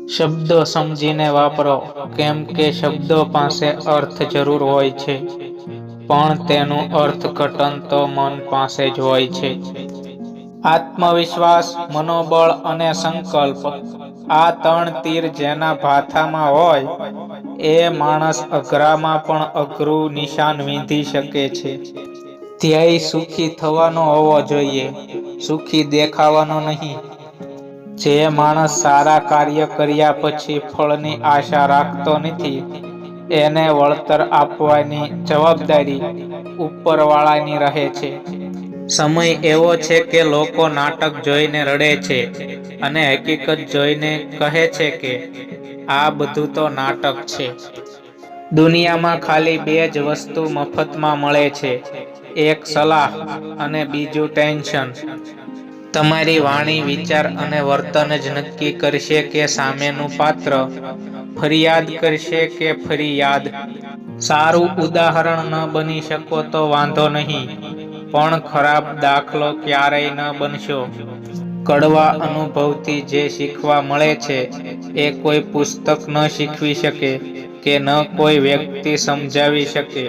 શબ્દો સમજીને વાપરો, કેમ કે શબ્દો પાસે અર્થ જરૂર હોય છે, પણ તેનું અર્થઘટન તો મન પાસે જ હોય છે. આત્મવિશ્વાસ, મનોબળ અને સંકલ્પ આ ત્રણ તીર જેના ભાથામાં હોય એ માણસ અઘરામાં પણ અઘરું નિશાન વીંધી શકે છે. ધ્યેય સુખી થવાનો હોવો જોઈએ, સુખી દેખાવાનો નહીં. જે માણસ સારા કાર્ય કર્યા પછી ફળની આશા રાખતો નથી, એને વળતર આપવાની જવાબદારી ઉપરવાળાની રહે છે. સમય એવો છે કે લોકો નાટક જોઈને રડે છે અને હકીકત જોઈને કહે છે કે આ બધું તો નાટક છે. દુનિયામાં ખાલી બે જ વસ્તુ મફતમાં મળે છે, એક સલાહ અને બીજું ટેન્શન. તમારી વાણી, વિચાર અને વર્તન જ નક્કી કરશે કે સામેનું પાત્ર ફરિયાદ કરશે કે ફરિયાદ. સારું ઉદાહરણ ન બની શકો તો વાંધો નહીં, પણ ખરાબ દાખલો ક્યારેય ન બનશો. કડવા અનુભવથી જે શીખવા મળે છે એ કોઈ પુસ્તક ન શીખવી શકે કે ન કોઈ વ્યક્તિ સમજાવી શકે.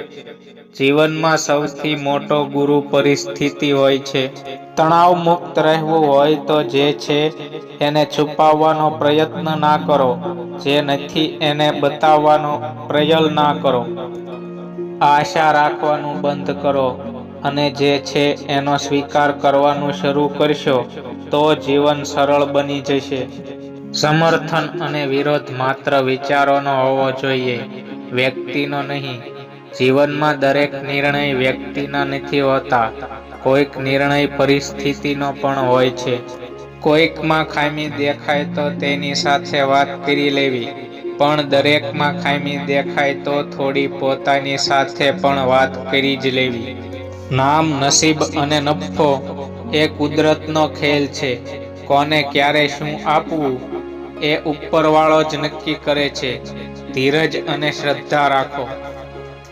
જીવનમાં સૌથી મોટો ગુરુ પરિસ્થિતિ હોય છે. તણાવ મુક્ત રહેવું હોય તો જે છે એને છુપાવવાનો પ્રયત્ન ના કરો, જે નથી એને બતાવવાનો પ્રયલ ના કરો. આશા રાખવાનું બંધ કરો અને જે છે એનો સ્વીકાર કરવાનું શરૂ કરશો તો જીવન સરળ બની જશે. સમર્થન અને વિરોધ માત્ર વિચારોનો હોવો જોઈએ, વ્યક્તિનો નહીં. જીવનમાં દરેક નિર્ણય વ્યક્તિના નથી હોતા, કોઈક નિર્ણય પરિસ્થિતિનો પણ હોય છે. કોઈકમાં ખામી દેખાય તો તેની સાથે વાત કરી લેવી, પણ દરેકમાં ખામી દેખાય તો થોડી પોતાની સાથે પણ વાત કરી જ લેવી. નામ, નસીબ અને નફો એ કુદરતનો ખેલ છે. કોને ક્યારે શું આપવું એ ઉપરવાળો જ નક્કી કરે છે. ધીરજ અને શ્રદ્ધા રાખો.